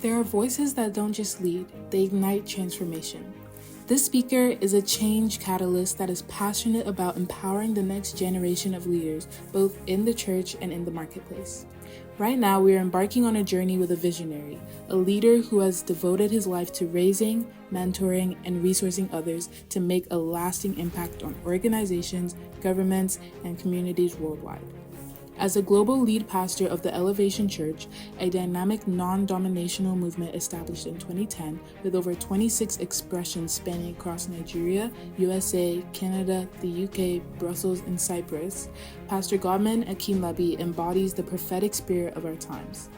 There are voices that don't just lead, they ignite transformation. This speaker is a change catalyst that is passionate about empowering the next generation of leaders, both in the church and in the marketplace. Right now, we are embarking on a journey with a visionary, a leader who has devoted his life to raising, mentoring, and resourcing others to make a lasting impact on organizations, governments, and communities worldwide. As a global lead pastor of the Elevation Church, a dynamic non-denominational movement established in 2010 with over 26 expressions spanning across Nigeria, USA, Canada, the UK, Brussels, and Cyprus, Pastor Godman Akinlabi embodies the prophetic spirit of our times.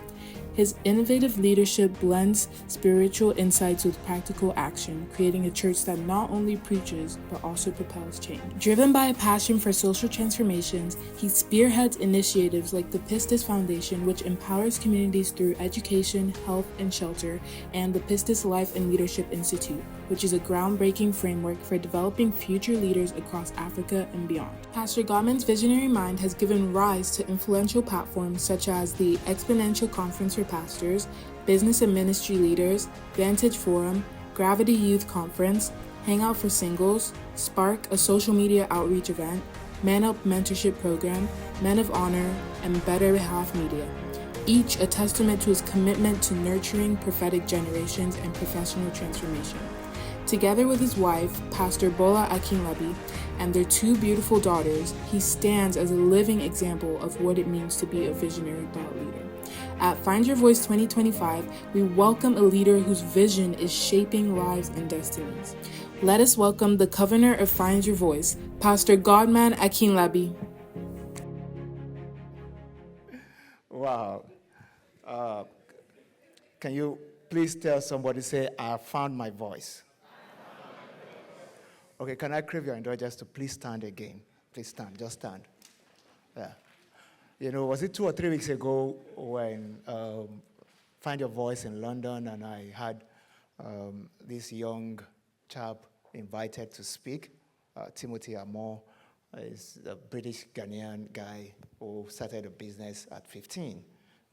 His innovative leadership blends spiritual insights with practical action, creating a church that not only preaches, but also propels change. Driven by a passion for social transformations, he spearheads initiatives like the Pistis Foundation, which empowers communities through education, health, and shelter, and the Pistis Life and Leadership Institute, which is a groundbreaking framework for developing future leaders across Africa and beyond. Pastor Godman's visionary mind has given rise to influential platforms such as the Exponential Conference for Pastors, Business and Ministry Leaders, Vantage Forum, Gravity Youth Conference, Hangout for Singles, Spark, a social media outreach event, Man Up Mentorship Program, Men of Honor, and Better Half Media, each a testament to his commitment to nurturing prophetic generations and professional transformation. Together with his wife, Pastor Bola Akinlabi, and their two beautiful daughters, he stands as a living example of what it means to be a visionary thought leader. At Find Your Voice 2025, we welcome a leader whose vision is shaping lives and destinies. Let us welcome the Governor of Find Your Voice, Pastor Godman Akinlabi. Wow. Can you please tell somebody, say, I found my voice? Okay, can I crave your indulgence to please stand again? Please stand, just stand. Yeah. You know, was it 2 or 3 weeks ago when Find Your Voice in London, and I had this young chap invited to speak, Timothy Amor, is a British Ghanaian guy who started a business at 15,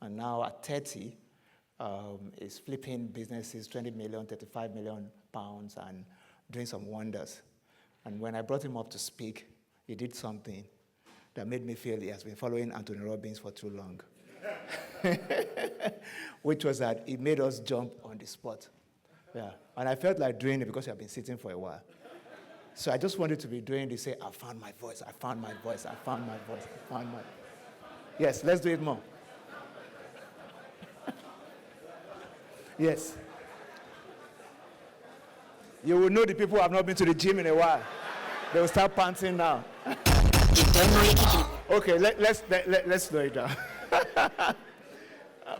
and now at 30 is flipping businesses, 20 million, 35 million pounds, and doing some wonders. And when I brought him up to speak, he did something that made me feel he has been following Anthony Robbins for too long. Which was that he made us jump on the spot. Yeah. And I felt like doing it because I've been sitting for a while. So I just wanted to be doing this, say, I found my voice, I found my voice, I found my voice, I found my... Yes, let's do it more. Yes. You will know the people who have not been to the gym in a while. They will start panting now. Okay, let's slow it down.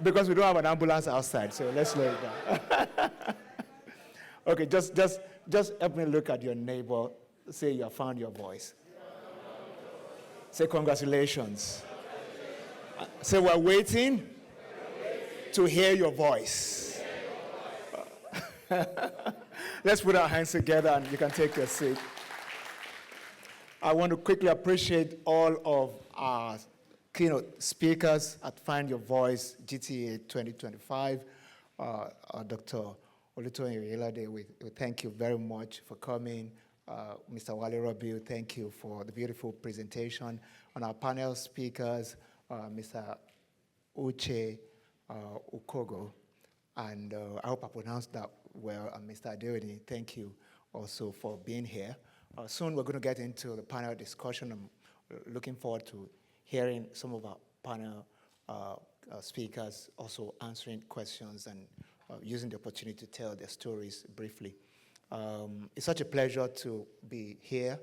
Because we don't have an ambulance outside, so let's slow it down. Okay, just help me look at your neighbor. Say you have found your voice. Say congratulations. Say we're waiting to hear your voice. Let's put our hands together and you can take your seat. I want to quickly appreciate all of our keynote speakers at Find Your Voice GTA 2025. Dr. Olutoyin Oyelade, we thank you very much for coming. Mr. Wale Robiu, thank you for the beautiful presentation. On our panel speakers, Mr. Uche Ukogo, and I hope I pronounced that well, and Mr. Adeoni, thank you also for being here. Soon we're going to get into the panel discussion. I'm looking forward to hearing some of our panel speakers also answering questions and using the opportunity to tell their stories briefly. It's such a pleasure to be here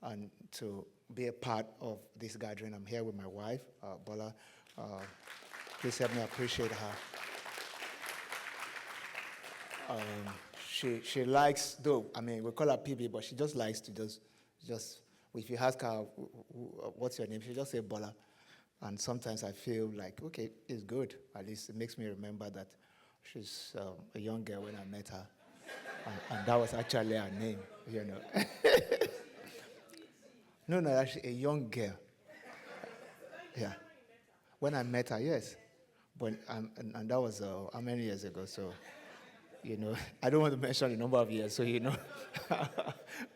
and to be a part of this gathering. I'm here with my wife, Bola. Please help me appreciate her. She likes, though, I mean, we call her PB, but she just likes to just if you ask her, what's your name, she just say Bola. And sometimes I feel like, okay, it's good. At least it makes me remember that she's a young girl when I met her. And that was actually her name, you know. No, actually a young girl. Yeah. When I met her, yes. But, and that was how many years ago? So, I don't want to mention the number of years, so you know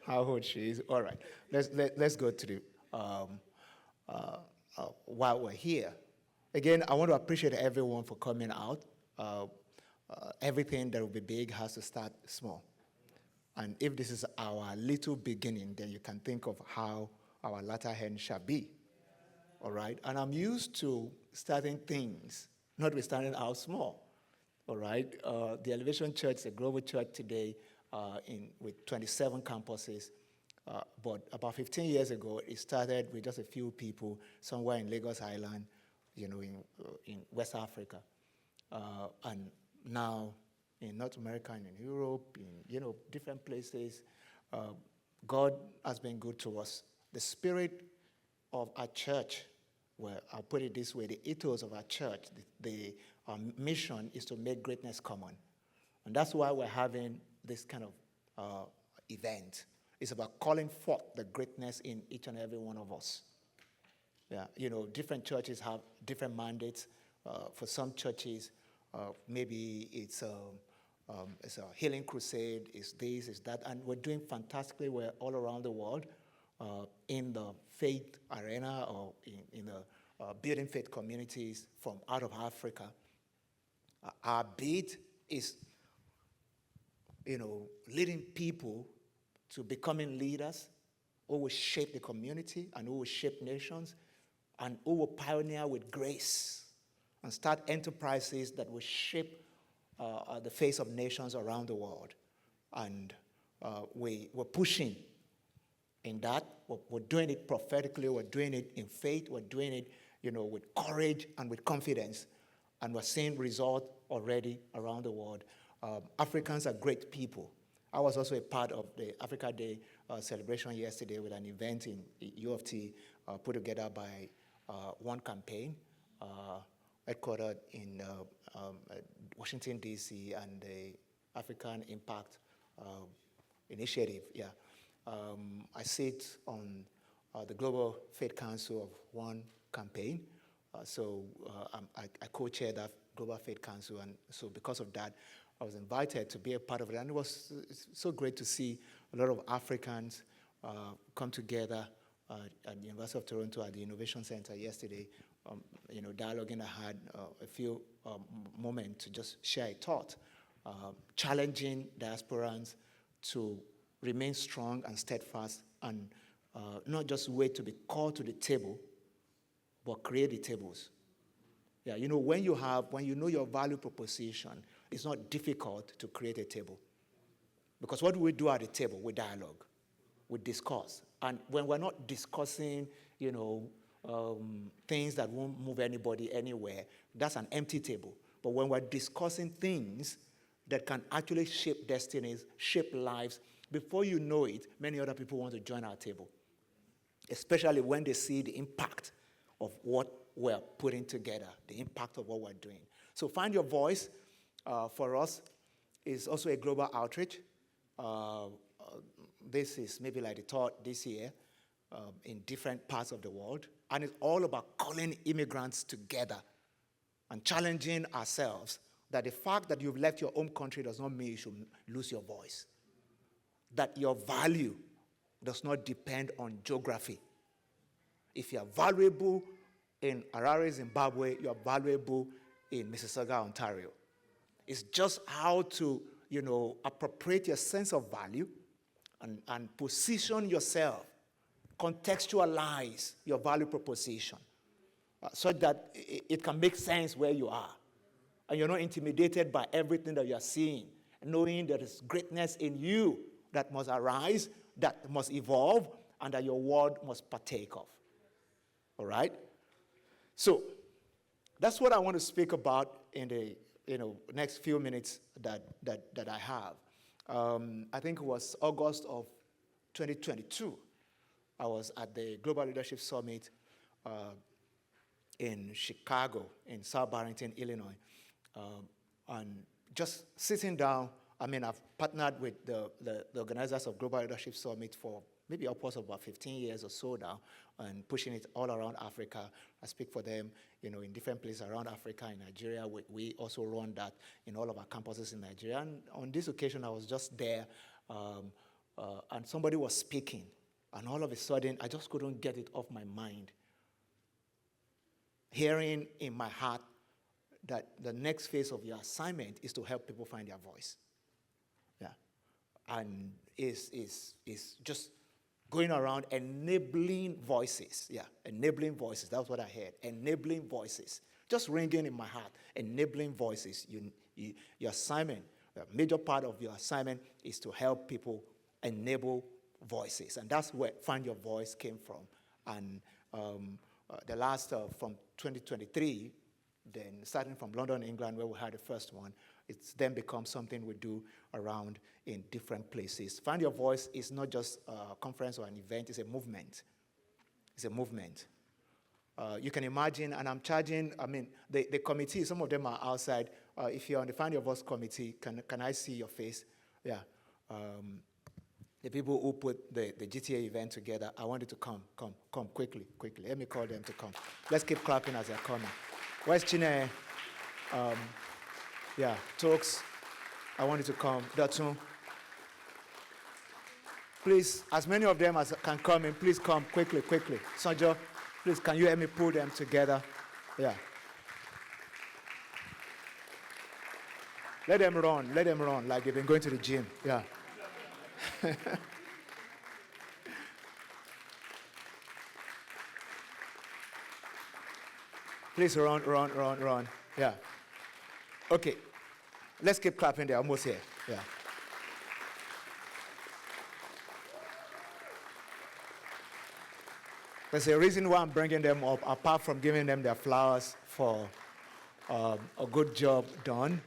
how old she is. All right, let's go to the while we're here. Again, I want to appreciate everyone for coming out. Everything that will be big has to start small. And if this is our little beginning, then you can think of how our latter end shall be. All right? And I'm used to starting things, notwithstanding how small. All right? The Elevation Church is a global church today with 27 campuses. But about 15 years ago, it started with just a few people somewhere in Lagos Island, in West Africa. And now in North America and in Europe, in different places, God has been good to us. The spirit of our church, well, I'll put it this way, the ethos of our church, our mission is to make greatness common. And that's why we're having this kind of event. It's about calling forth the greatness in each and every one of us. Yeah, different churches have different mandates. For some churches, maybe it's a healing crusade, it's this, it's that, and we're doing fantastically well all around the world in the faith arena or in the building faith communities from out of Africa. Our bid is, leading people to becoming leaders who will shape the community and who will shape nations and who will pioneer with grace and start enterprises that will shape the face of nations around the world. And we're pushing in that. We're doing it prophetically. We're doing it in faith. We're doing it, with courage and with confidence. And we're seeing results already around the world. Africans are great people. I was also a part of the Africa Day celebration yesterday with an event in U of T put together by One Campaign, headquartered in Washington, D.C., and the African Impact Initiative. Yeah, I sit on the Global Faith Council of One Campaign. So I co-chair that Global Faith Council, and so because of that, I was invited to be a part of it, and it was so great to see a lot of Africans come together at the University of Toronto at the Innovation Center yesterday, dialoguing. I had a few moments to just share a thought, challenging diasporans to remain strong and steadfast and not just wait to be called to the table, but create the tables. Yeah, when you know your value proposition, it's not difficult to create a table. Because what do we do at the table? We dialogue, we discuss. And when we're not discussing, things that won't move anybody anywhere, that's an empty table. But when we're discussing things that can actually shape destinies, shape lives, before you know it, many other people want to join our table, especially when they see the impact of what we're putting together, the impact of what we're doing. So Find Your Voice, for us, is also a global outreach. This is maybe like the third this year in different parts of the world. And it's all about calling immigrants together and challenging ourselves that the fact that you've left your home country does not mean you should lose your voice. That your value does not depend on geography. If you're valuable in Harare, Zimbabwe, you're valuable in Mississauga, Ontario. It's just how to, appropriate your sense of value and position yourself, contextualize your value proposition so that it can make sense where you are. And you're not intimidated by everything that you're seeing, knowing there is greatness in you that must arise, that must evolve, and that your world must partake of. All right? So that's what I want to speak about in the next few minutes that I have. I think it was August of 2022. I was at the Global Leadership Summit in Chicago, in South Barrington, Illinois. And just sitting down, I've partnered with the organizers of Global Leadership Summit for maybe upwards of about 15 years or so now, and pushing it all around Africa. I speak for them, in different places around Africa, in Nigeria. We also run that in all of our campuses in Nigeria. And on this occasion, I was just there, and somebody was speaking, and all of a sudden, I just couldn't get it off my mind. Hearing in my heart that the next phase of your assignment is to help people find their voice. Yeah. And is just going around enabling voices. Yeah, enabling voices. That's what I heard. Enabling voices. Just ringing in my heart. Enabling voices. Your assignment, a major part of your assignment is to help people enable voices. And that's where Find Your Voice came from. And the last, from 2023, then starting from London, England, where we had the first one, it's then become something we do around in different places. Find Your Voice is not just a conference or an event, it's a movement. It's a movement. You can imagine, and I'm charging, the committee, some of them are outside. If you're on the Find Your Voice committee, can I see your face? Yeah. The people who put the GTA event together, I want you to come quickly. Let me call them to come. Let's keep clapping as they're coming. Where's Chine? Talks. I want you to come. Datsun. Please, as many of them as can come in, please come quickly. Sanjo, please, can you help me pull them together? Yeah. Let them run like they've been going to the gym. Yeah. Please run. Yeah. Okay. Let's keep clapping. They're almost here. Yeah. There's a reason why I'm bringing them up, apart from giving them their flowers for a good job done.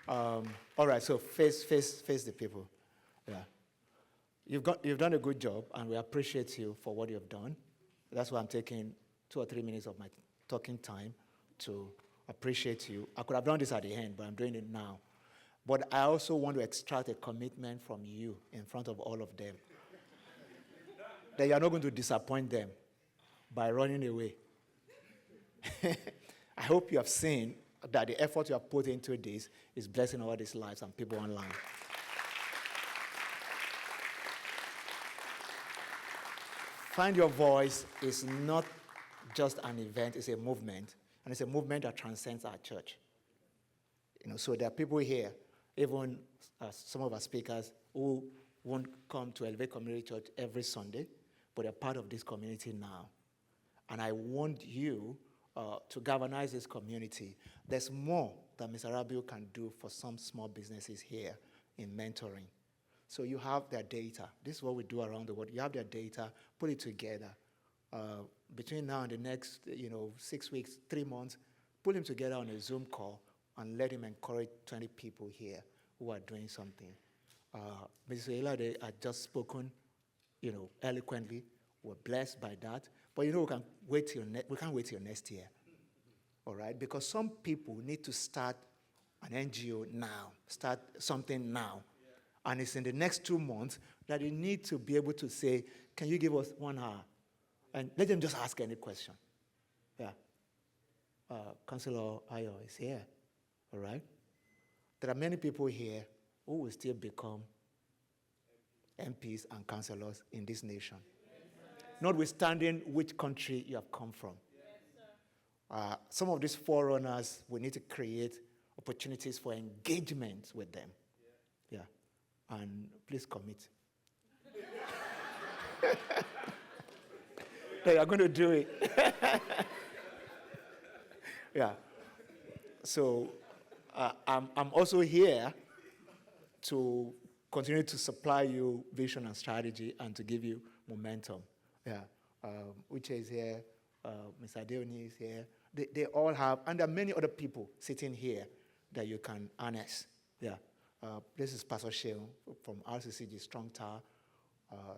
All right, so face the people. Yeah. You've done a good job, and we appreciate you for what you've done. That's why I'm taking 2 or 3 minutes of my talking time to appreciate you. I could have done this at the end, but I'm doing it now. But I also want to extract a commitment from you in front of all of them that you are not going to disappoint them by running away. I hope you have seen that the effort you have put into this is blessing all these lives and people online. Find Your Voice is not just an event, it's a movement. And it's a movement that transcends our church. So there are people here, even some of our speakers, who won't come to Elevate Community Church every Sunday, but they're part of this community now. And I want you to galvanize this community. There's more that Mr. Rabiu can do for some small businesses here in mentoring. So you have their data. This is what we do around the world. You have their data, put it together. Between now and the next, 6 weeks, 3 months, put him together on a Zoom call and let him encourage 20 people here who are doing something. Mrs. Elade had just spoken, eloquently. We're blessed by that. But we can't wait till next year. All right? Because some people need to start an NGO now, start something now. Yeah. And it's in the next 2 months that you need to be able to say, can you give us 1 hour? And let them just ask any question. Yeah. Councillor Ayo is here. All right? There are many people here who will still become MPs and councillors in this nation. Yes, notwithstanding which country you have come from. Yes, some of these forerunners, we need to create opportunities for engagement with them. Yeah. And please commit. They are going to do it. Yeah. So I'm also here to continue to supply you vision and strategy and to give you momentum. Yeah. Uche is here. Mr. Deoni is here. They all have, and there are many other people sitting here that you can harness. Yeah. This is Pastor Sheung from RCCG Strong Tower.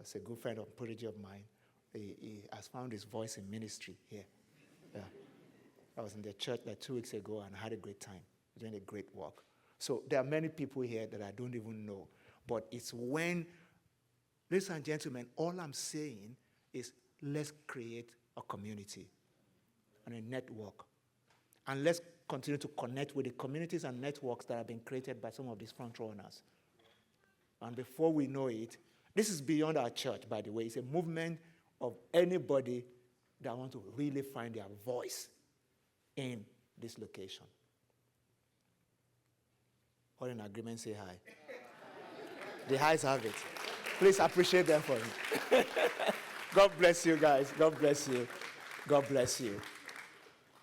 He's a good friend of prodigy of mine. He has found his voice in ministry here. Yeah. I was in their church like 2 weeks ago and had a great time, doing a great work. So there are many people here that I don't even know. But it's when Ladies and gentlemen, all I'm saying is let's create a community and a network. And let's continue to connect with the communities and networks that have been created by some of these front runners. And before we know it, this is beyond our church, by the way. It's a movement of anybody that want to really find their voice in this location. All in agreement, say hi. The highs have it. Please appreciate them for me. God bless you guys. God bless you. God bless you.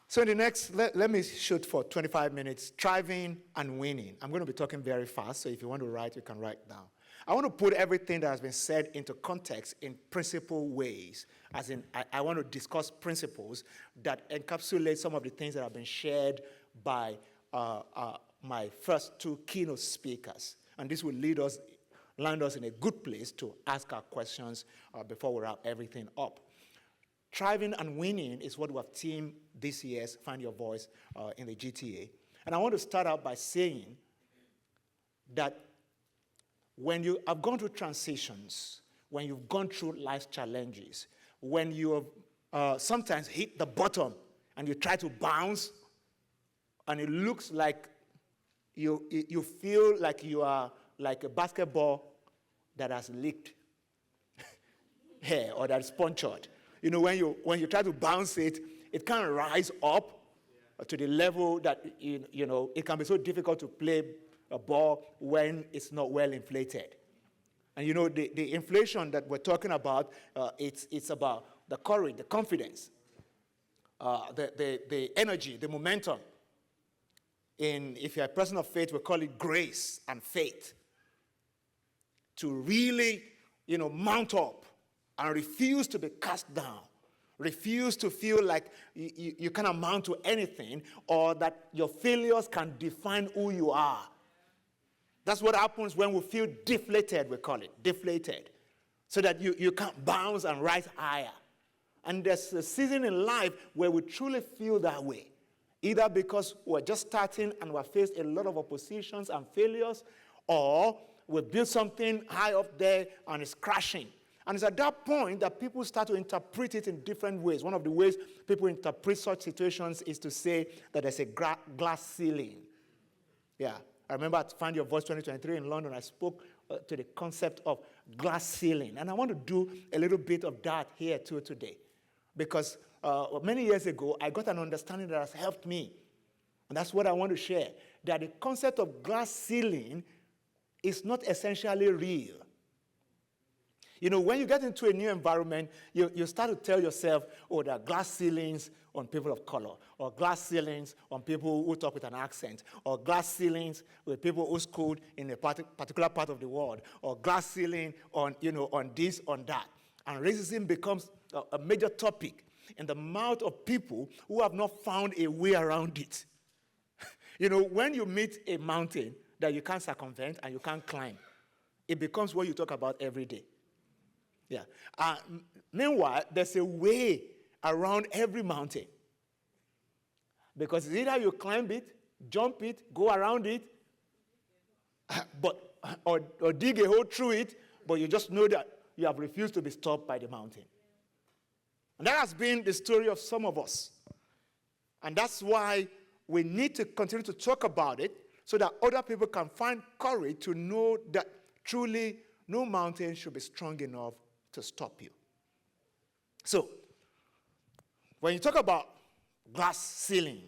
So in the next, let me shoot for 25 minutes, thriving and winning. I'm going to be talking very fast, so if you want to write, you can write down. I want to put everything that has been said into context in principal ways, as in I want to discuss principles that encapsulate some of the things that have been shared by my first two keynote speakers. And this will land us in a good place to ask our questions before we wrap everything up. Thriving and winning is what we have teamed this year's Find Your Voice in the GTA. And I want to start out by saying that when you have gone through transitions, when you've gone through life's challenges, when you have sometimes hit the bottom and you try to bounce and it looks like you feel like you are like a basketball that has leaked hair or that is punctured. You know, when you try to bounce it, it can't rise up to the level that, you know, it can be so difficult to play a ball when it's not well inflated. And, you know, the inflation that we're talking about, it's about the courage, the confidence, the energy, the momentum. If you're a person of faith, we call it grace and faith. To really, you know, mount up and refuse to be cast down, refuse to feel like you can't amount to anything or that your failures can define who you are. That's what happens when we feel deflated, we call it, deflated, so that you can't bounce and rise higher. And there's a season in life where we truly feel that way, either because we're just starting and we're faced a lot of oppositions and failures, or we build something high up there and it's crashing. And it's at that point that people start to interpret it in different ways. One of the ways people interpret such situations is to say that there's a glass ceiling. Yeah, I remember at Find Your Voice 2023 in London, I spoke to the concept of glass ceiling. And I want to do a little bit of that here too today. Because many years ago, I got an understanding that has helped me. And that's what I want to share. That the concept of glass ceiling is not essentially real. You know, when you get into a new environment, you start to tell yourself, oh, there are glass ceilings on people of color, or glass ceilings on people who talk with an accent, or glass ceilings with people who schooled in a particular part of the world, or glass ceiling on, you know, on this, on that. And racism becomes a major topic in the mouth of people who have not found a way around it. You know, when you meet a mountain that you can't circumvent and you can't climb, it becomes what you talk about every day. Yeah. Meanwhile, there's a way around every mountain. Because it's either you climb it, jump it, go around it, or dig a hole through it, but you just know that you have refused to be stopped by the mountain. And that has been the story of some of us. And that's why we need to continue to talk about it so that other people can find courage to know that truly no mountain should be strong enough to stop you. So, when you talk about glass ceiling,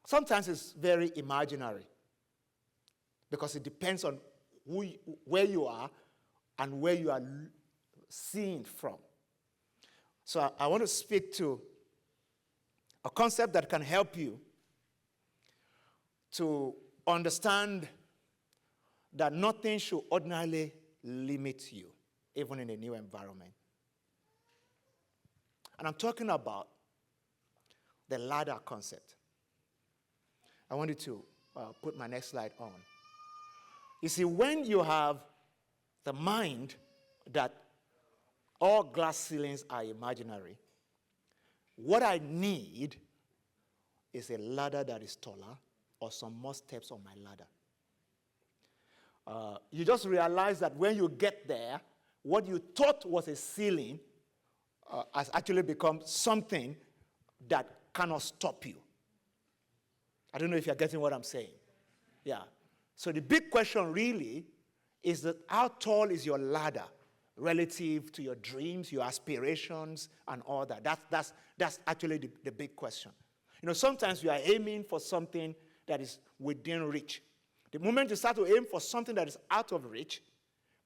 sometimes it's very imaginary because it depends on where you are and where you are seeing from. So I want to speak to a concept that can help you to understand that nothing should ordinarily limit you, even in a new environment. And I'm talking about the ladder concept. I want you to put my next slide on. You see, when you have the mind that all glass ceilings are imaginary, what I need is a ladder that is taller or some more steps on my ladder. You just realize that when you get there, what you thought was a ceiling has actually become something that cannot stop you. I don't know if you're getting what I'm saying. Yeah. So the big question really is that how tall is your ladder relative to your dreams, your aspirations, and all that? That's actually the big question. You know, sometimes we are aiming for something that is within reach. The moment you start to aim for something that is out of reach,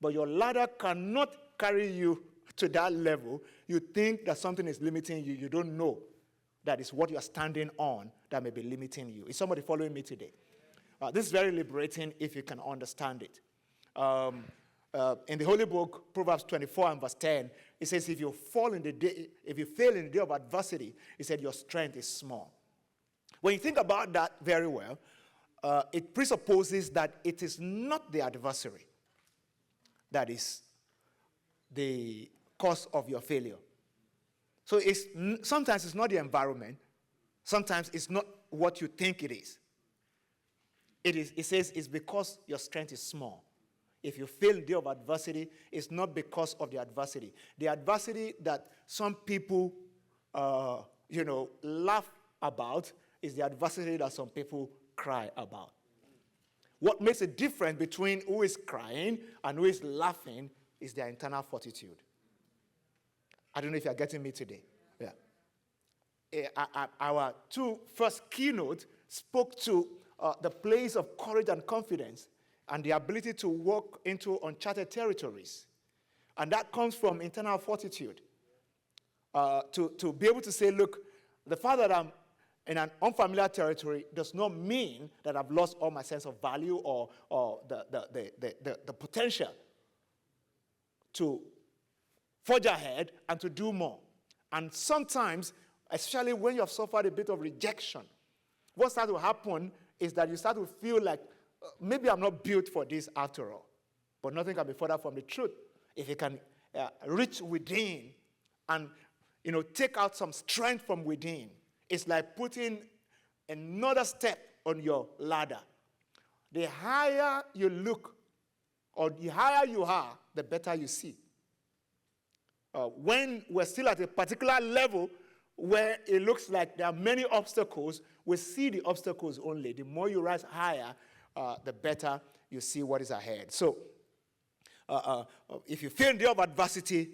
but your ladder cannot carry you to that level, you think that something is limiting you. You don't know that is what you are standing on that may be limiting you. Is somebody following me today? This is very liberating if you can understand it. In the Holy Book, Proverbs 24 and verse 10, it says, if you fail in the day of adversity, it said your strength is small. When you think about that very well, it presupposes that it is not the adversary that is the cause of your failure. So sometimes it's not the environment. Sometimes it's not what you think it is. It says it's because your strength is small. If you fail in the day of adversity, it's not because of the adversity. The adversity that some people, laugh about is the adversity that some people cry about. What makes a difference between who is crying and who is laughing is their internal fortitude. I don't know if you're getting me today. Yeah. Our two first keynotes spoke to the place of courage and confidence and the ability to walk into uncharted territories. And that comes from internal fortitude. To be able to say, look, the fact that I'm in an unfamiliar territory does not mean that I've lost all my sense of value or the potential to forge ahead and to do more. And sometimes, especially when you have suffered a bit of rejection, what starts to happen is that you start to feel like, maybe I'm not built for this after all. But nothing can be further from the truth. If you can reach within and take out some strength from within, it's like putting another step on your ladder. The higher you look, or the higher you are, the better you see. When we're still at a particular level where it looks like there are many obstacles, we see the obstacles only. The more you rise higher, the better you see what is ahead. So, if you feel in the day of adversity,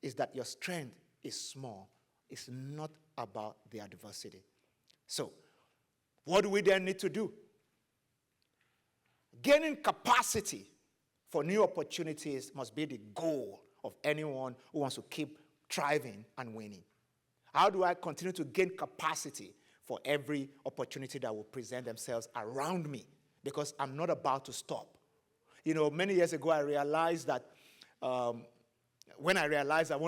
is that your strength is small. It's not about the adversity. So, what do we then need to do? Gaining capacity for new opportunities must be the goal of anyone who wants to keep thriving and winning. How do I continue to gain capacity for every opportunity that will present themselves around me? Because I'm not about to stop. Many years ago, I realized that one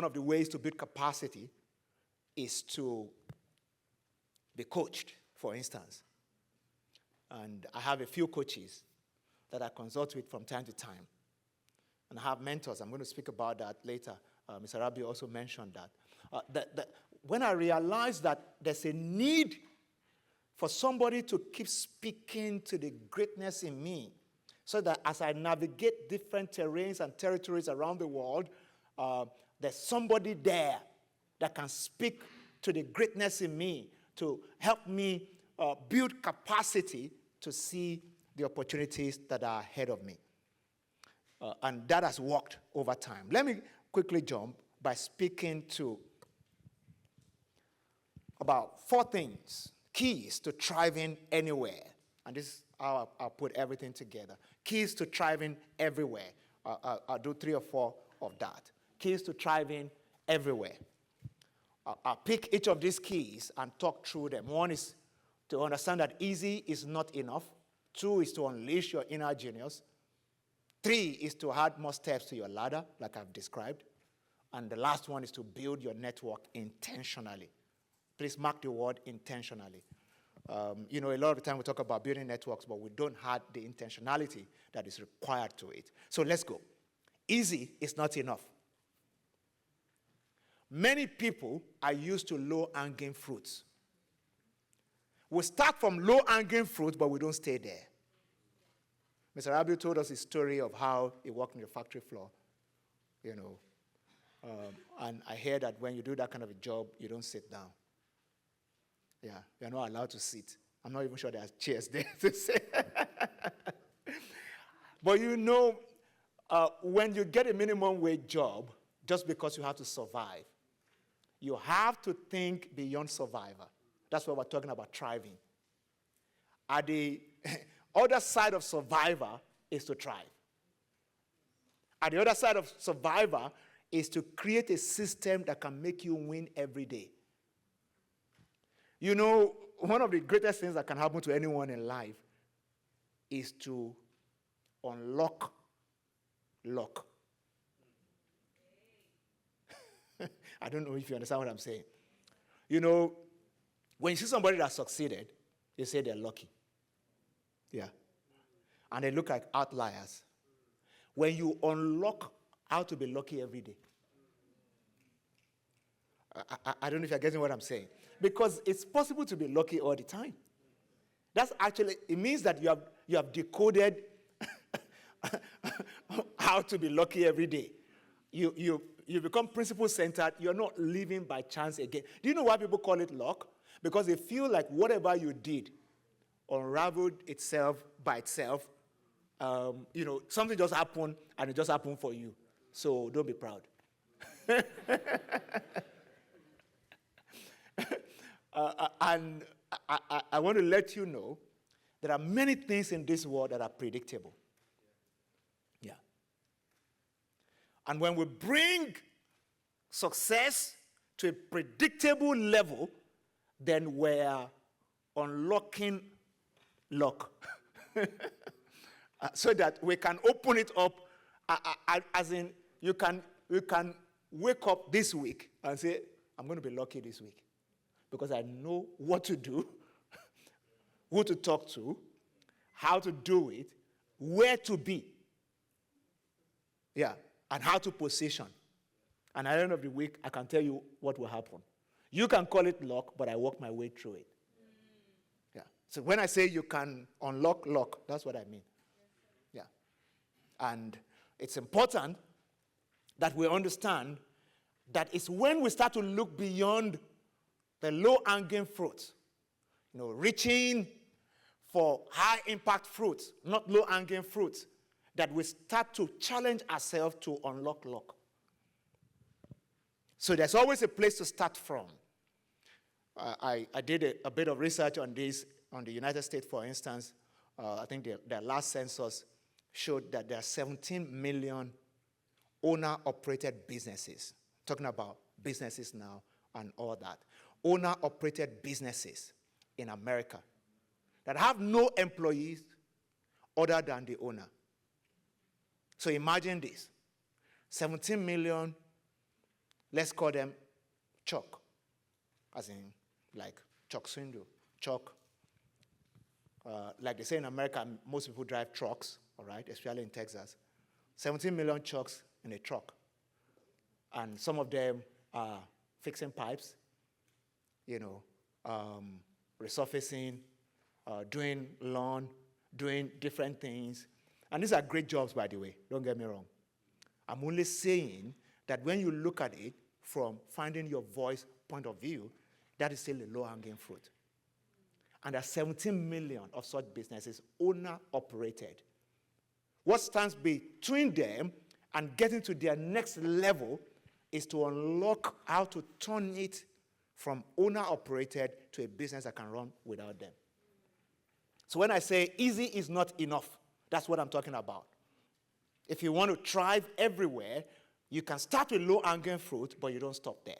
of the ways to build capacity is to be coached, for instance. And I have a few coaches that I consult with from time to time. And I have mentors. I'm going to speak about that later. Mr. Rabi also mentioned that. When I realized that there's a need for somebody to keep speaking to the greatness in me, so that as I navigate different terrains and territories around the world, there's somebody there that can speak to the greatness in me to help me build capacity to see the opportunities that are ahead of me. And that has worked over time. Let me quickly jump by speaking to about 4 things, keys to thriving anywhere. And this is how I'll put everything together. Keys to thriving everywhere. I'll do 3 or 4 of that. Keys to thriving everywhere. I'll pick each of these keys and talk through them. 1 is to understand that easy is not enough. 2 is to unleash your inner genius. 3 is to add more steps to your ladder, like I've described. And the last one is to build your network intentionally. Please mark the word intentionally. A lot of the time we talk about building networks, but we don't have the intentionality that is required to it. So let's go. Easy is not enough. Many people are used to low-hanging fruits. We start from low-hanging fruit, but we don't stay there. Mr. Rabiu told us his story of how he worked on the factory floor, you know. And I hear that when you do that kind of a job, you don't sit down. Yeah, you're not allowed to sit. I'm not even sure there are chairs there to sit. But you know, when you get a minimum wage job, just because you have to survive, you have to think beyond survivor. That's what we're talking about, thriving. At the other side of survivor is to thrive. At the other side of survivor is to create a system that can make you win every day. You know, one of the greatest things that can happen to anyone in life is to unlock lock. I don't know if you understand what I'm saying. You know, when you see somebody that succeeded, you say they're lucky. Yeah. And they look like outliers. When you unlock how to be lucky every day. I don't know if you're getting what I'm saying. Because it's possible to be lucky all the time. That's actually, it means that you have decoded how to be lucky every day. You become principle-centered. You're not living by chance again. Do you know why people call it luck? Because they feel like whatever you did unraveled itself by itself. You know, something just happened, and it just happened for you. So don't be proud. And I want to let you know there are many things in this world that are predictable. Yeah. And when we bring success to a predictable level, then we're unlocking luck. So that we can open it up, as in you can wake up this week and say, I'm going to be lucky this week because I know what to do, who to talk to, how to do it, where to be, yeah, and how to position. And at the end of the week, I can tell you what will happen. You can call it luck, but I walk my way through it. Yeah. So when I say you can unlock luck, that's what I mean. Yeah. And it's important that we understand that it's when we start to look beyond the low-hanging fruits, you know, reaching for high-impact fruits, not low-hanging fruits, that we start to challenge ourselves to unlock luck. So there's always a place to start from. I did a bit of research on this, on the United States, for instance. I think their last census showed that there are 17 million owner-operated businesses. Talking about businesses now and all that. Owner-operated businesses in America that have no employees other than the owner. So imagine this. 17 million, let's call them Chuck, as in like Chuck Swindoll, Chuck. Like they say in America, most people drive trucks, all right, especially in Texas. 17 million Chucks in a truck. And some of them are fixing pipes, you know, resurfacing, doing lawn, doing different things. And these are great jobs, by the way, don't get me wrong. I'm only saying that when you look at it from finding your voice point of view, that is still a low-hanging fruit. And there are 17 million of such businesses, owner-operated. What stands between them and getting to their next level is to unlock how to turn it from owner-operated to a business that can run without them. So when I say easy is not enough, that's what I'm talking about. If you want to thrive everywhere, you can start with low-hanging fruit, but you don't stop there.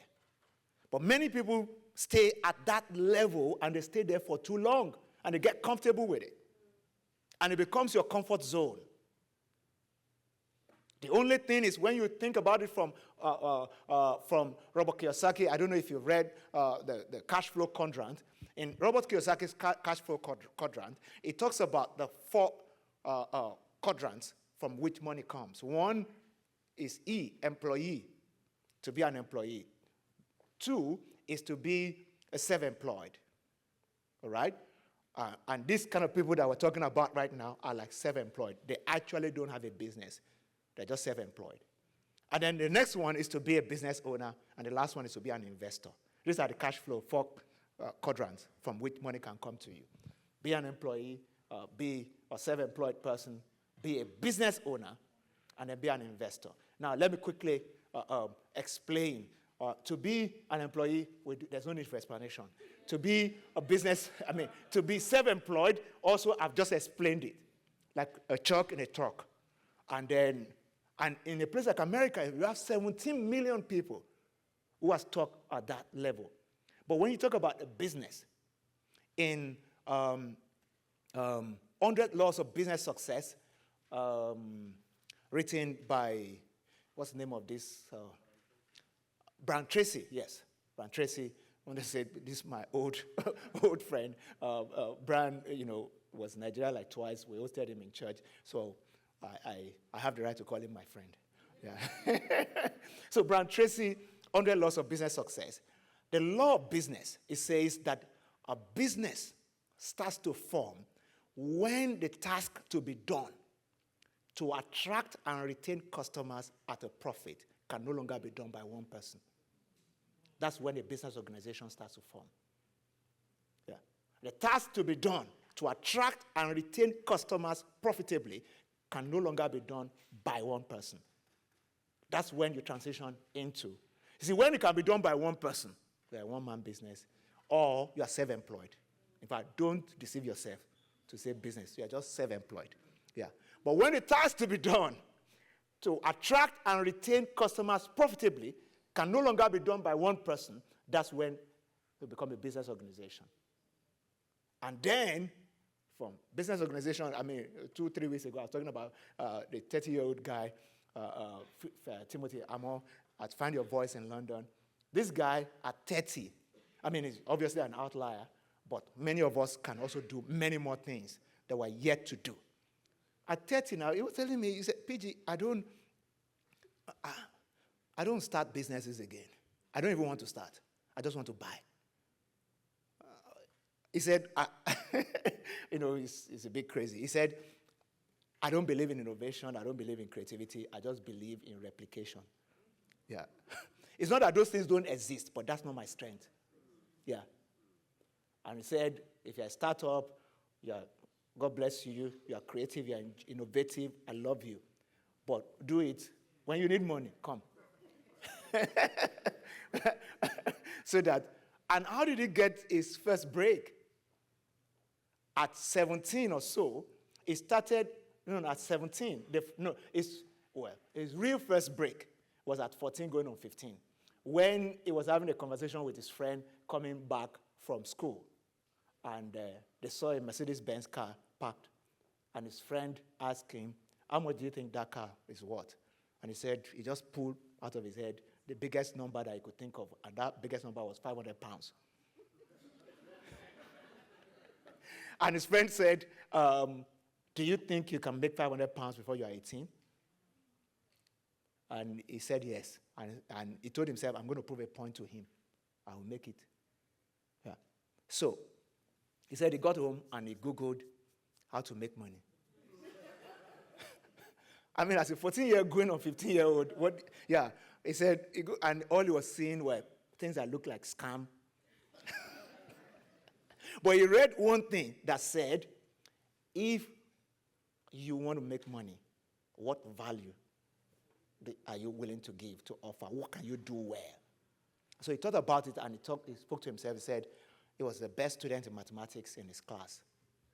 But many people stay at that level, and they stay there for too long, and they get comfortable with it. And it becomes your comfort zone. The only thing is when you think about it from Robert Kiyosaki, I don't know if you've read the cash flow quadrant. In Robert Kiyosaki's cash flow quadrant, it talks about the four quadrants from which money comes. One is E, employee, to be an employee. Two is to be a self-employed, all right? And these kind of people that we're talking about right now are like self-employed. They actually don't have a business. They're just self-employed. And then the next one is to be a business owner, and the last one is to be an investor. These are the cash flow, 4 quadrants from which money can come to you. Be an employee, be a self-employed person, be a business owner, and then be an investor. Now, let me quickly explain. To be an employee, there's no need for explanation. To be to be self-employed, also, I've just explained it, like a chuck in a truck. And in a place like America, you have 17 million people who are stuck at that level. But when you talk about a business, in 100 Laws of Business Success, written by, what's the name of this? Brian Tracy, yes. Brian Tracy, when they said, this is my old friend. Brian, was in Nigeria like twice. We hosted him in church. So I have the right to call him my friend. Yeah. So Brian Tracy, 100 Laws of Business Success. The law of business, it says that a business starts to form when the task to be done to attract and retain customers at a profit can no longer be done by one person. That's when a business organization starts to form. Yeah. The task to be done to attract and retain customers profitably can no longer be done by one person. That's when you transition into. You see, when it can be done by one person, you're a one-man business, or you are self-employed. In fact, don't deceive yourself to say business. You are just self-employed. Yeah. But when it has to be done to attract and retain customers profitably can no longer be done by one person, that's when you become a business organization. And then, from business organization, 2-3 weeks ago, I was talking about the 30-year-old guy, Timothy Amor, at Find Your Voice in London. This guy, at 30, he's obviously an outlier, but many of us can also do many more things that we're yet to do. At 30 now, he was telling me, he said, PG, I don't start businesses again. I don't even want to start. I just want to buy. He said, he's a bit crazy. He said, I don't believe in innovation. I don't believe in creativity. I just believe in replication. Yeah. It's not that those things don't exist, but that's not my strength. Yeah. And he said, if you're a startup, God bless you, you are creative, you are innovative, I love you. But do it when you need money, come. And how did he get his first break? At 17 or so, he started, at 17. His real first break was at 14 going on 15, when he was having a conversation with his friend coming back from school. And they saw a Mercedes-Benz car parked. And his friend asked him, how much do you think that car is worth? And he said, he just pulled out of his head the biggest number that he could think of. And that biggest number was 500 pounds. And his friend said, do you think you can make 500 pounds before you are 18? And he said yes. And he told himself, I'm going to prove a point to him. I will make it. Yeah. So, he said he got home and he Googled how to make money. As a 14-year-old going on 15-year-old, he said, and all he was seeing were things that looked like scam. But he read one thing that said, if you want to make money, what value are you willing to give, to offer? What can you do well? So he thought about it and he spoke to himself. He said he was the best student in mathematics in his class.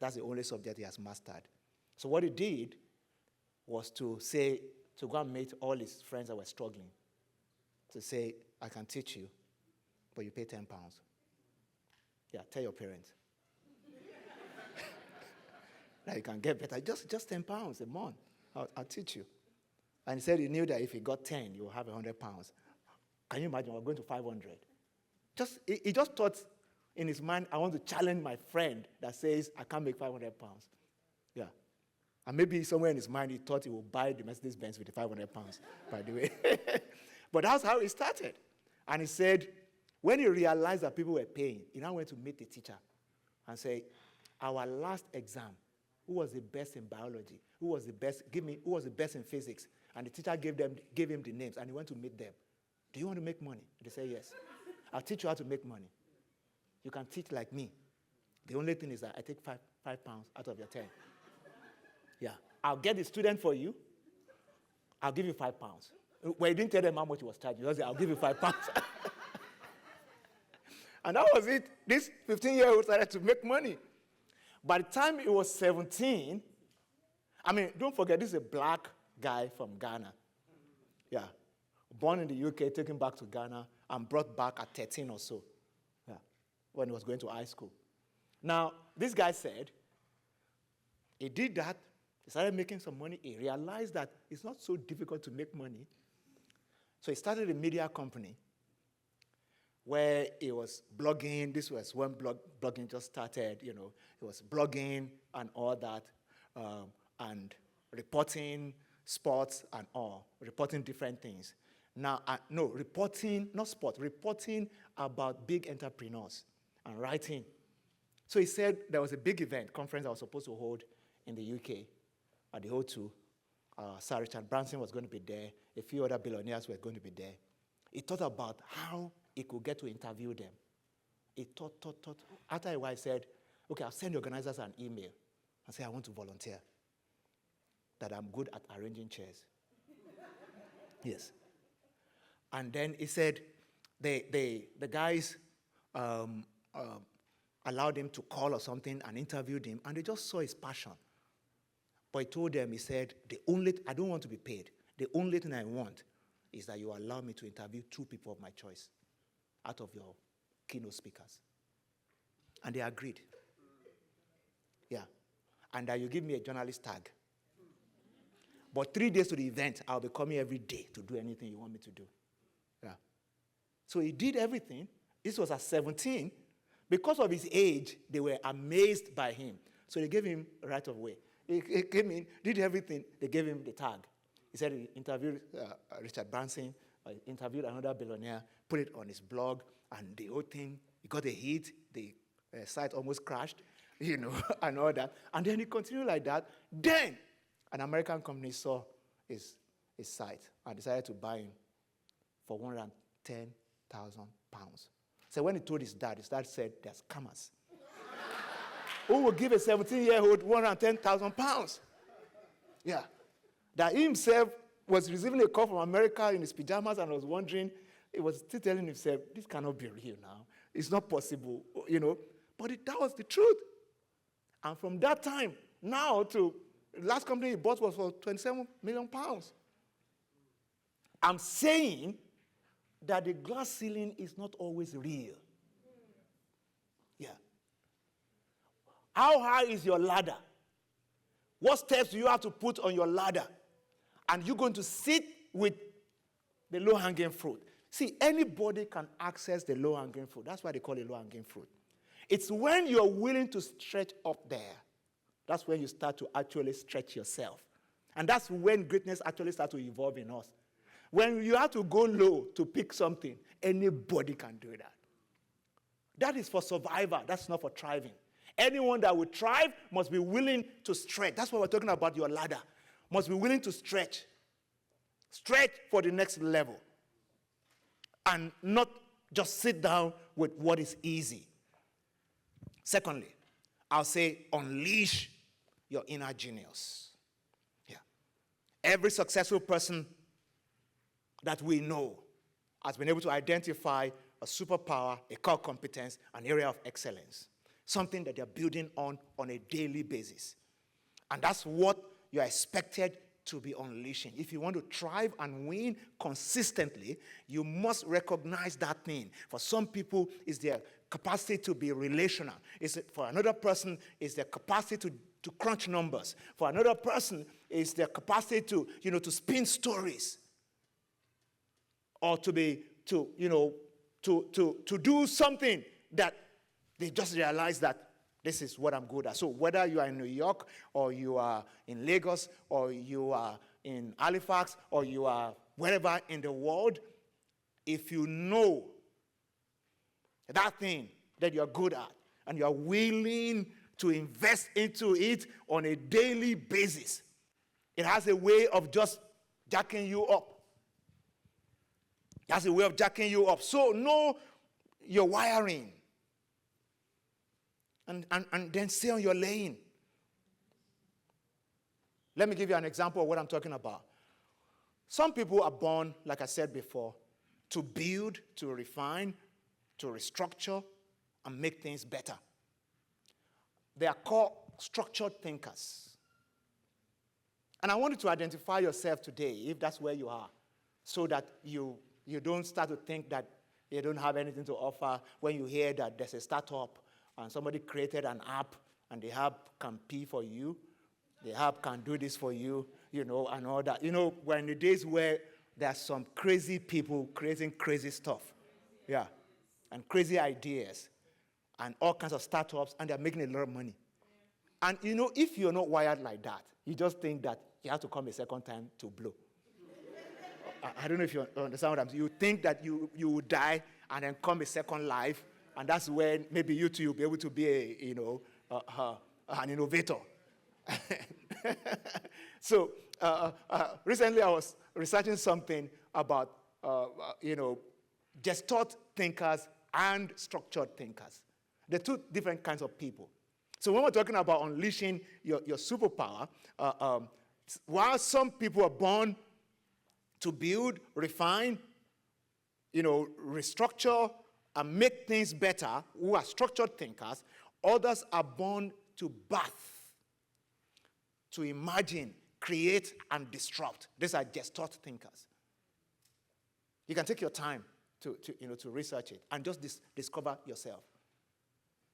That's the only subject he has mastered. So what he did was to go and meet all his friends that were struggling. To say, I can teach you, but you pay 10 pounds. Yeah, tell your parents. That you can get better. Just 10 pounds a month. I'll teach you. And he said he knew that if he got 10, he would have 100 pounds. Can you imagine? We're going to 500. He just thought in his mind, I want to challenge my friend that says, I can't make 500 pounds. Yeah. And maybe somewhere in his mind, he thought he would buy the Mercedes-Benz with the 500 pounds, by the way. But that's how he started. And he said, when he realized that people were paying, he now went to meet the teacher and say, our last exam, who was the best in biology? Who was the best? Who was the best in physics? And the teacher gave him the names, and he went to meet them. Do you want to make money? They say yes. I'll teach you how to make money. You can teach like me. The only thing is that I take five pounds out of your 10. Yeah. I'll get the student for you. I'll give you 5 pounds. Well, he didn't tell them how much he was charging. He was like, I'll give you 5 pounds. And that was it. This 15-year-old started to make money. By the time he was 17, don't forget, this is a black guy from Ghana. Yeah. Born in the UK, taken back to Ghana, and brought back at 13 or so. Yeah. When he was going to high school. Now, this guy said, he did that, he started making some money, he realized that it's not so difficult to make money. So he started a media company where he was blogging. This was when blogging just started, He was blogging and all that, and reporting sports and all, reporting different things. Now, reporting about big entrepreneurs and writing. So he said there was a big conference I was supposed to hold in the UK at the O2. Sir Richard Branson was going to be there. A few other billionaires were going to be there. He thought about how he could get to interview them. He thought. After a while, he said, okay, I'll send the organizers an email and say I want to volunteer, that I'm good at arranging chairs. Yes. And then he said the guys allowed him to call or something and interviewed him, and they just saw his passion. But he told them, he said, I don't want to be paid. The only thing I want is that you allow me to interview 2 people of my choice out of your keynote speakers. And they agreed. Yeah. And that you give me a journalist tag. But 3 days to the event, I'll be coming every day to do anything you want me to do. Yeah. So he did everything. This was at 17. Because of his age, they were amazed by him. So they gave him right of way. He came in, did everything. They gave him the tag. He said he interviewed Richard Branson, interviewed another billionaire, put it on his blog, and the whole thing, he got a hit. The site almost crashed, and all that. And then he continued like that. Then an American company saw his site and decided to buy him for £110,000. So when he told his dad said, "They're scammers. Who will give a 17-year-old £110,000? Yeah. That he himself was receiving a call from America in his pajamas and was wondering, he was still telling himself, this cannot be real now. It's not possible, But that was the truth. And from that time, now to the last company he bought was for £27 million. I'm saying that the glass ceiling is not always real. Yeah. How high is your ladder? What steps do you have to put on your ladder? And you're going to sit with the low-hanging fruit. See, anybody can access the low-hanging fruit. That's why they call it low-hanging fruit. It's when you're willing to stretch up there. That's when you start to actually stretch yourself. And that's when greatness actually starts to evolve in us. When you have to go low to pick something, anybody can do that. That is for survival. That's not for thriving. Anyone that will thrive must be willing to stretch. That's what we're talking about, your ladder. Must be willing to stretch. Stretch for the next level. And not just sit down with what is easy. Secondly, I'll say unleash your inner genius. Yeah. Every successful person that we know has been able to identify a superpower, a core competence, an area of excellence. Something that they're building on a daily basis. And that's what you're expected to be unleashing. If you want to thrive and win consistently, you must recognize that thing. For some people, it's their capacity to be relational. For another person, it's their capacity to crunch numbers. For another person, it's their capacity to spin stories. Or to do something that they just realize that this is what I'm good at. So whether you are in New York, or you are in Lagos, or you are in Halifax, or you are wherever in the world, if you know that thing that you're good at, and you're willing to invest into it on a daily basis. It has a way of just jacking you up. It has a way of jacking you up. So know your wiring. And then stay on your lane. Let me give you an example of what I'm talking about. Some people are born, like I said before, to build, to refine, to restructure, and make things better. They are called structured thinkers. And I want you to identify yourself today, if that's where you are, so that you don't start to think that you don't have anything to offer when you hear that there's a startup and somebody created an app and the app can pay for you, the app can do this for you, and all that. We're in the days where there are some crazy people creating crazy stuff. Yeah. And crazy ideas and all kinds of startups, and they're making a lot of money. And if you're not wired like that, you just think that you have to come a second time to blow. I don't know if you understand what I'm saying. You think that you will die and then come a second life, and that's when maybe you too will be able to be an innovator. So recently I was researching something about gestalt thinkers and structured thinkers. They're two different kinds of people. So when we're talking about unleashing your superpower, while some people are born to build, refine, restructure, and make things better, who are structured thinkers, others are born to birth, to imagine, create, and disrupt. These are gestalt thinkers. You can take your time to research it and just discover yourself.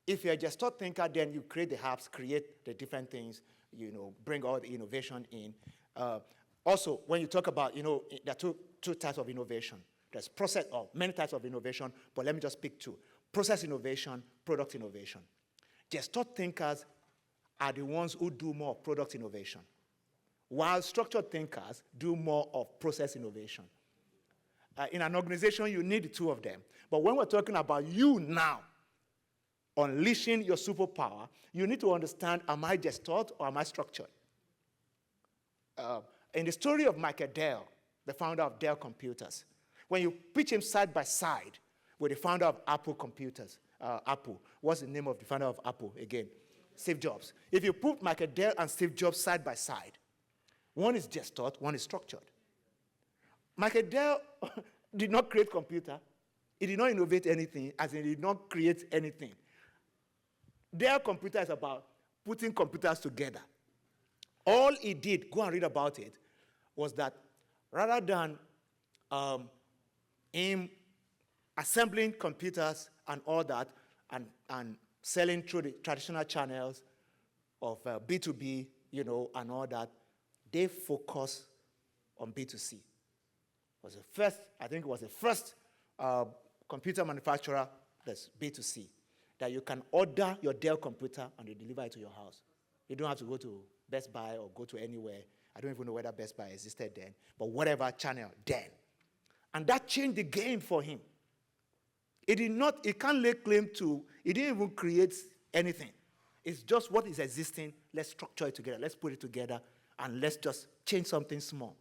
If you're a gestalt thinker, then you create the apps, create the different things, bring all the innovation in. Also, when you talk about, there are two types of innovation. There's many types of innovation, but let me just pick two. Process innovation, product innovation. Gestalt thinkers are the ones who do more of product innovation, while structured thinkers do more of process innovation. In an organization, you need the two of them. But when we're talking about you now, unleashing your superpower, you need to understand, am I gestalt or am I structured? In the story of Michael Dell, the founder of Dell Computers, when you pitch him side by side with the founder of Apple Computers, Apple, what's the name of the founder of Apple again? Steve Jobs. If you put Michael Dell and Steve Jobs side by side, one is gestalt, one is structured. Michael Dell did not create computer. He did not innovate anything, as in he did not create anything. Dell Computer is about putting computers together. All he did, go and read about it, was that rather than him assembling computers and all that and selling through the traditional channels of B2B, and all that, they focus on B2C. It was the first computer manufacturer that's B2C, that you can order your Dell computer and they deliver it to your house. You don't have to go to Best Buy or go to anywhere. I don't even know whether Best Buy existed then, but whatever channel then. And that changed the game for him. He can't lay claim to, he didn't even create anything. It's just what is existing. Let's structure it together. Let's put it together and let's just change something small.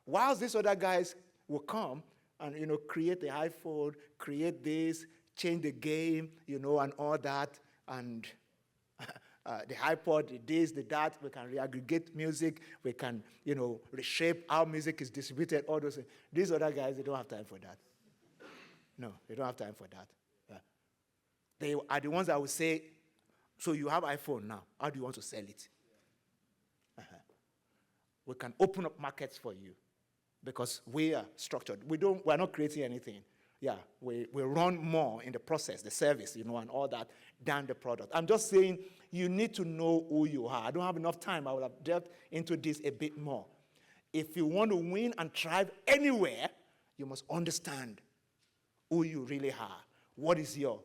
Whilst these other guys will come and, create the iPhone, create this, change the game, and all that, and the iPod, the this, the that, we can reaggregate music, we can, reshape how music is distributed, all those things. These other guys, they don't have time for that. No, they don't have time for that. They are the ones that will say, so you have iPhone now, how do you want to sell it? We can open up markets for you because we are structured. We're not creating anything. Yeah, we run more in the process, the service, and all that, than the product. I'm just saying you need to know who you are. I don't have enough time. I will have delved into this a bit more. If you want to win and thrive anywhere, you must understand who you really are. What is your,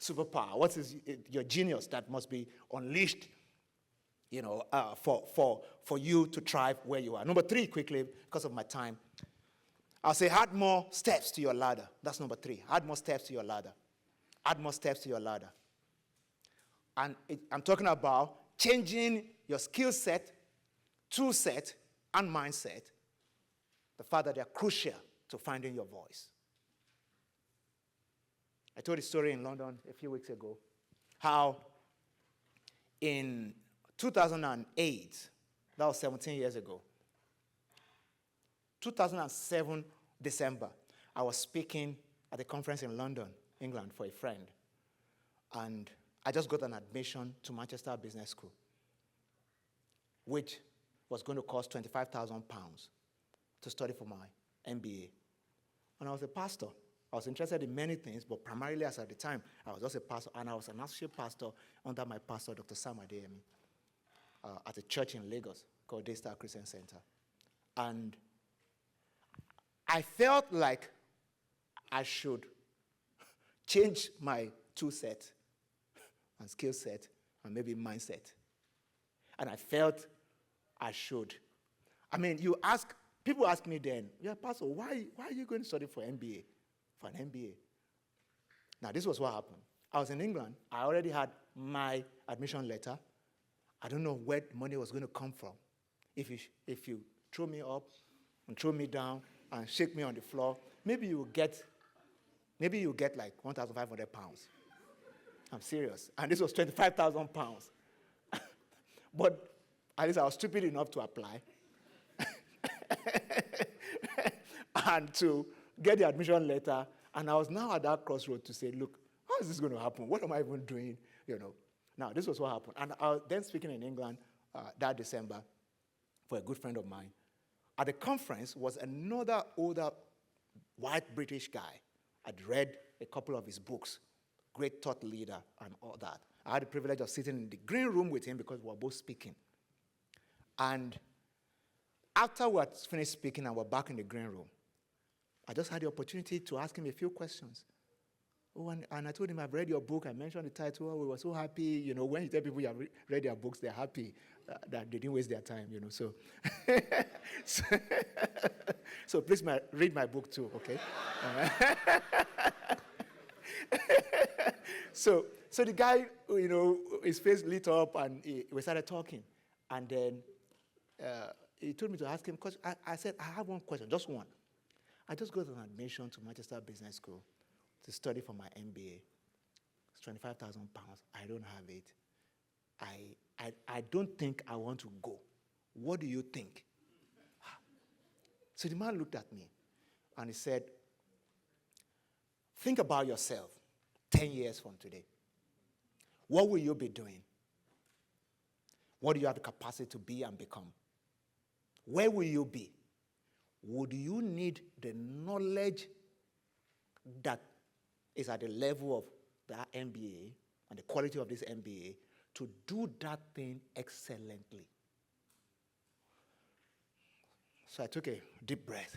superpower? What is your genius that must be unleashed, for you to thrive where you are? Number 3, quickly, because of my time. I'll say add more steps to your ladder. That's number 3. Add more steps to your ladder. Add more steps to your ladder. And I'm talking about changing your skill set, tool set, and mindset. The fact that they are crucial to finding your voice. I told a story in London a few weeks ago how in 2008, that was 17 years ago, 2007 December, I was speaking at a conference in London, England, for a friend. And I just got an admission to Manchester Business School, which was going to cost £25,000 to study for my MBA. And I was a pastor. I was interested in many things, but primarily as at the time, I was just a pastor, and I was an associate pastor under my pastor, Dr. Sam Adeyemi, at a church in Lagos called Daystar Christian Center. And I felt like I should change my tool set and skill set and maybe mindset. And I felt I should. I mean, people ask me then, yeah, Pastor, why are you going to study for an MBA? Now, this was what happened. I was in England. I already had my admission letter. I don't know where the money was going to come from. If you throw me up and throw me down and shake me on the floor, maybe you get like £1,500. I'm serious. And this was £25,000. But at least I was stupid enough to apply and to get the admission letter. And I was now at that crossroad to say, look, how is this going to happen? What am I even doing? Now, this was what happened. And I was then speaking in England that December for a good friend of mine. At the conference was another older white British guy. I'd read a couple of his books, great thought leader and all that. I had the privilege of sitting in the green room with him because we were both speaking. And after we had finished speaking and we're back in the green room, I just had the opportunity to ask him a few questions. Oh, and I told him, I've read your book. I mentioned the title. Oh, we were so happy. When you tell people you have read their books, they're happy that they didn't waste their time, So, so please read my book too, okay? So the guy, his face lit up and we started talking. And then he told me to ask him, because I said, I have one question, just one. I just got an admission to Manchester Business School to study for my MBA. It's £25,000. I don't have it. I don't think I want to go. What do you think? So the man looked at me and he said, think about yourself 10 years from today. What will you be doing? What do you have the capacity to be and become? Where will you be? Would you need the knowledge that is at the level of that MBA and the quality of this MBA to do that thing excellently? So I took a deep breath.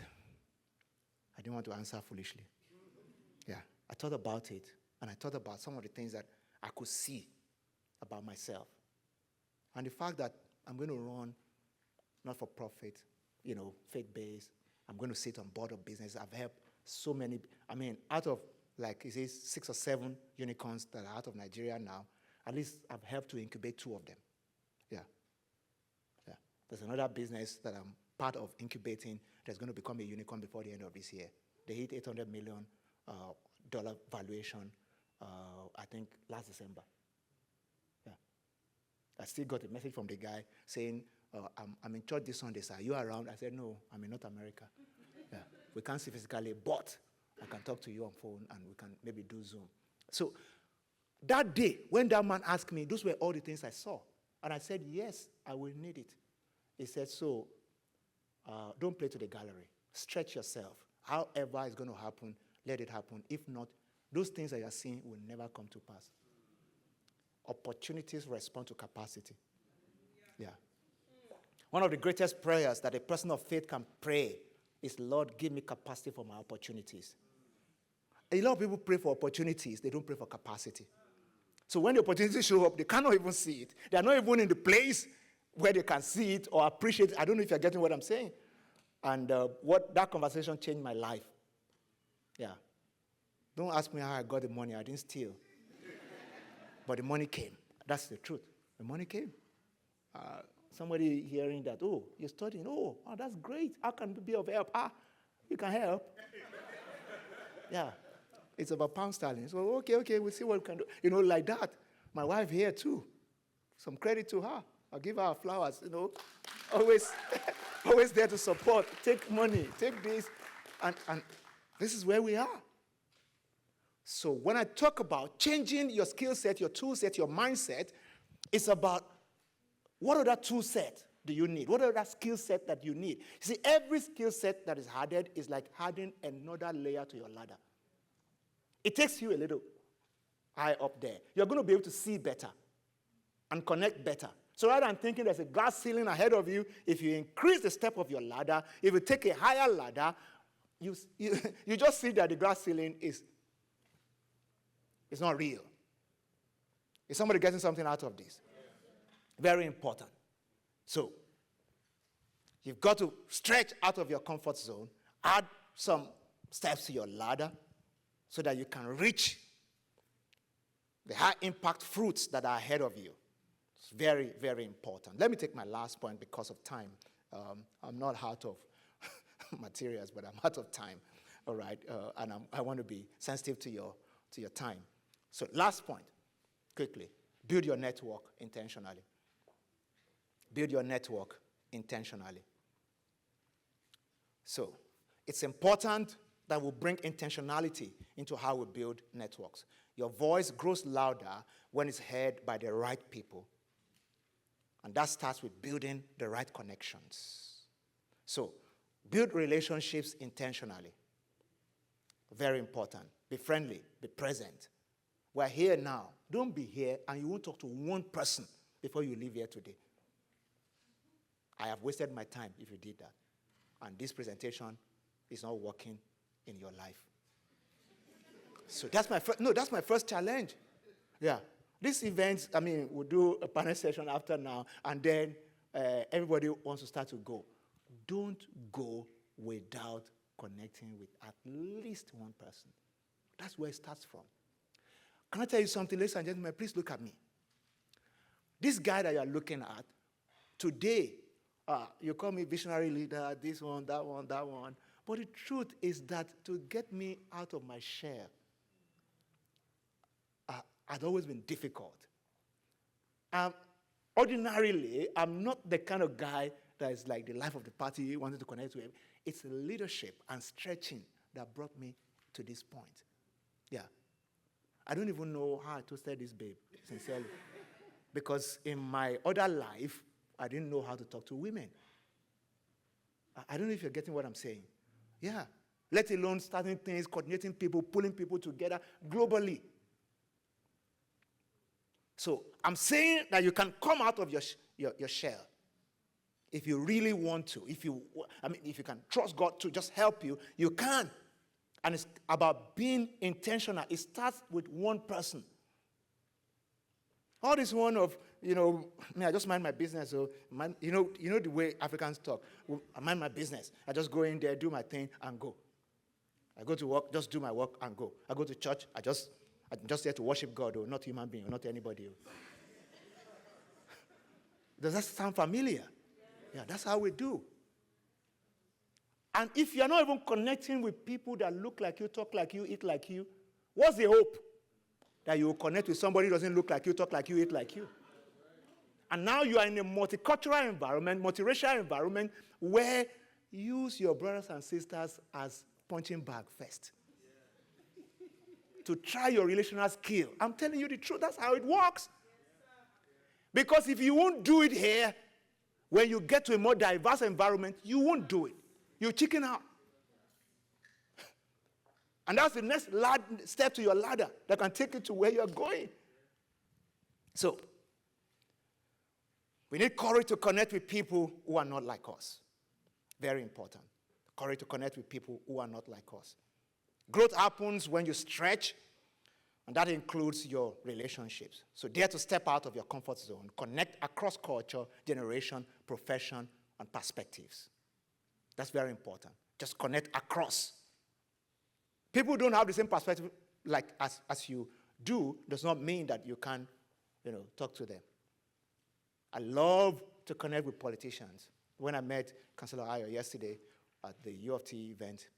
I didn't want to answer foolishly. Yeah, I thought about it, and I thought about some of the things that I could see about myself. And the fact that I'm going to run not-for-profit, faith-based. I'm going to sit on board of business. I've helped so many. Out of 6 or 7 unicorns that are out of Nigeria now, at least I've helped to incubate 2 of them. Yeah. There's another business that I'm part of incubating that's going to become a unicorn before the end of this year. They hit $800 million valuation, I think, last December. Yeah. I still got a message from the guy saying, I'm in church this Sunday, sir. Are you around? I said, no, I'm in North America. Yeah. We can't see physically, but I can talk to you on phone and we can maybe do Zoom. So that day, when that man asked me, those were all the things I saw. And I said, yes, I will need it. He said, so don't play to the gallery. Stretch yourself. However it's going to happen, let it happen. If not, those things that you're seeing will never come to pass. Opportunities respond to capacity. Yeah. One of the greatest prayers that a person of faith can pray is, Lord, give me capacity for my opportunities. A lot of people pray for opportunities. They don't pray for capacity. So when the opportunities show up, they cannot even see it. They are not even in the place where they can see it or appreciate it. I don't know if you're getting what I'm saying. And that conversation changed my life. Yeah. Don't ask me how I got the money. I didn't steal. But the money came. That's the truth. The money came. Somebody hearing that, oh, you're studying, that's great. How can we be of help? You can help. Yeah. It's about pound sterling. So, okay, we'll see what we can do. Like that. My wife here too. Some credit to her. I'll give her flowers, Always, always there to support. Take money, take this. And this is where we are. So when I talk about changing your skill set, your tool set, your mindset, it's about what other tool set do you need? What other skill set that you need? You see, every skill set that is added is like adding another layer to your ladder. It takes you a little high up there. You're going to be able to see better and connect better. So rather than thinking there's a glass ceiling ahead of you, if you increase the step of your ladder, if you take a higher ladder, you just see that the glass ceiling is not real. Is somebody getting something out of this? Very important. So, you've got to stretch out of your comfort zone, add some steps to your ladder so that you can reach the high impact fruits that are ahead of you. It's very, very important. Let me take my last point because of time. I'm not out of materials, but I'm out of time. All right, and I want to be sensitive to your time. So last point, quickly, build your network intentionally. Build your network intentionally. So it's important that we bring intentionality into how we build networks. Your voice grows louder when it's heard by the right people. And that starts with building the right connections. So build relationships intentionally. Very important. Be friendly. Be present. We're here now. Don't be here and you won't talk to one person before you leave here today. I have wasted my time if you did that. And this presentation is not working in your life. So that's my first challenge. Yeah. These events, we'll do a panel session after now, and then everybody wants to start to go. Don't go without connecting with at least one person. That's where it starts from. Can I tell you something, ladies and gentlemen? Please look at me. This guy that you're looking at, today, you call me visionary leader, this one, that one, that one. But the truth is that to get me out of my shell had always been difficult. Ordinarily, I'm not the kind of guy that is like the life of the party, wanting to connect to him. It's leadership and stretching that brought me to this point. Yeah. I don't even know how I toasted this babe, sincerely. Because in my other life, I didn't know how to talk to women. I don't know if you're getting what I'm saying. Yeah. Let alone starting things, coordinating people, pulling people together globally. So I'm saying that you can come out of your shell if you really want to. If you can trust God to just help you, you can. And it's about being intentional. It starts with one person. All this one of, I just mind my business. So, the way Africans talk. I mind my business. I just go in there, do my thing, and go. I go to work, just do my work, and go. I go to church, I'm just there to worship God, or not human being, or not anybody. Does that sound familiar? Yeah, that's how we do. And if you're not even connecting with people that look like you, talk like you, eat like you, what's the hope? That you will connect with somebody who doesn't look like you, talk like you, eat like you. And now you are in a multicultural environment, multiracial environment, where use your brothers and sisters as punching bag first. To try your relational skill. I'm telling you the truth, that's how it works. Because if you won't do it here, when you get to a more diverse environment, you won't do it. You chicken out. And that's the next step to your ladder that can take you to where you're going. So, we need courage to connect with people who are not like us. Very important. Courage to connect with people who are not like us. Growth happens when you stretch, and that includes your relationships. So dare to step out of your comfort zone, connect across culture, generation, profession, and perspectives. That's very important. Just connect across. People don't have the same perspective like as you do, does not mean that you can talk to them. I love to connect with politicians. When I met Councillor Ayo yesterday at the U of T event,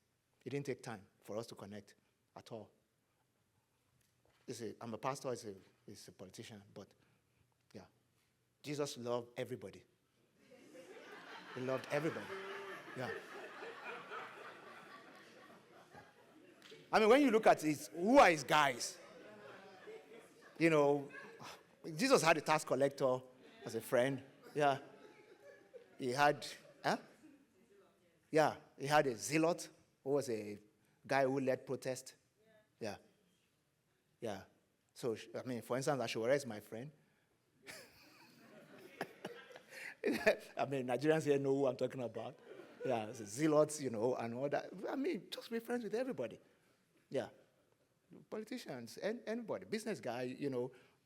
it didn't take time for us to connect at all. I'm a pastor, he's a politician, but yeah. Jesus loved everybody. He loved everybody. Yeah. I mean, when you look at who are his guys? Jesus had a tax collector as a friend. Yeah. He had, Yeah, he had a zealot who was a guy who led protest. Yeah. Yeah. So, for instance, Ashura is my friend. Nigerians here know who I'm talking about. Yeah, zealots, and all that. Just be friends with everybody. Yeah. Politicians, anybody, business guy,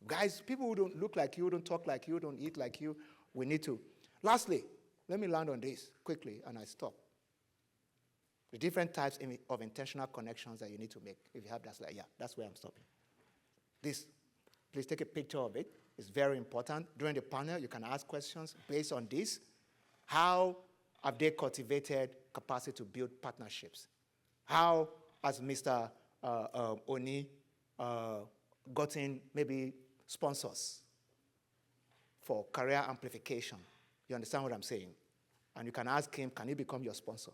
guys, people who don't look like you, don't talk like you, don't eat like you, we need to. Lastly, let me land on this quickly, and I stop. The different types of intentional connections that you need to make. If you have that slide, that's where I'm stopping. This, please take a picture of it. It's very important. During the panel, you can ask questions based on this. How have they cultivated capacity to build partnerships? How has Mr. Oni gotten maybe sponsors for career amplification? You understand what I'm saying? And you can ask him, can he become your sponsor?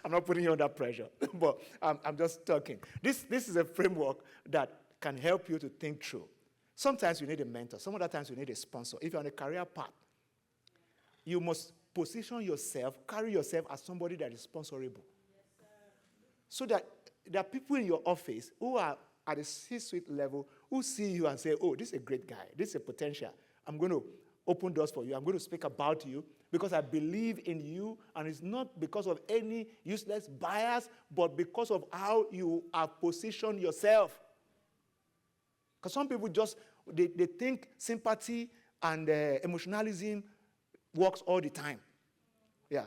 I'm not putting you under pressure, but I'm just talking. This is a framework that can help you to think through. Sometimes you need a mentor. Some other times you need a sponsor. If you're on a career path, you must position yourself, carry yourself as somebody that is sponsorable. So that there are people in your office who are at a C-suite level who see you and say, oh, this is a great guy. This is a potential. I'm going to open doors for you. I'm going to speak about you because I believe in you, and it's not because of any useless bias, but because of how you have positioned yourself. Because some people they think sympathy and emotionalism works all the time. Yeah.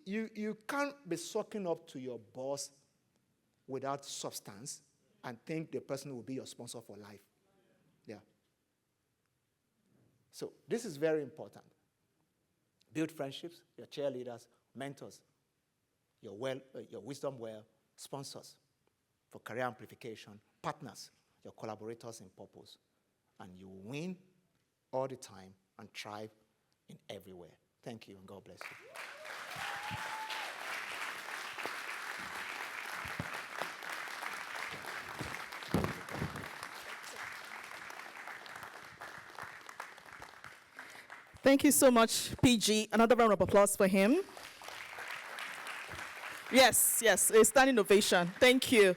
You can't be sucking up to your boss without substance and think the person will be your sponsor for life. Yeah. So this is very important. Build friendships, your cheerleaders, mentors, your wisdom well, sponsors for career amplification, partners, your collaborators in purpose. And you win all the time and thrive in everywhere. Thank you, and God bless you. Thank you so much, PG. Another round of applause for him. Yes, a standing ovation. Thank you.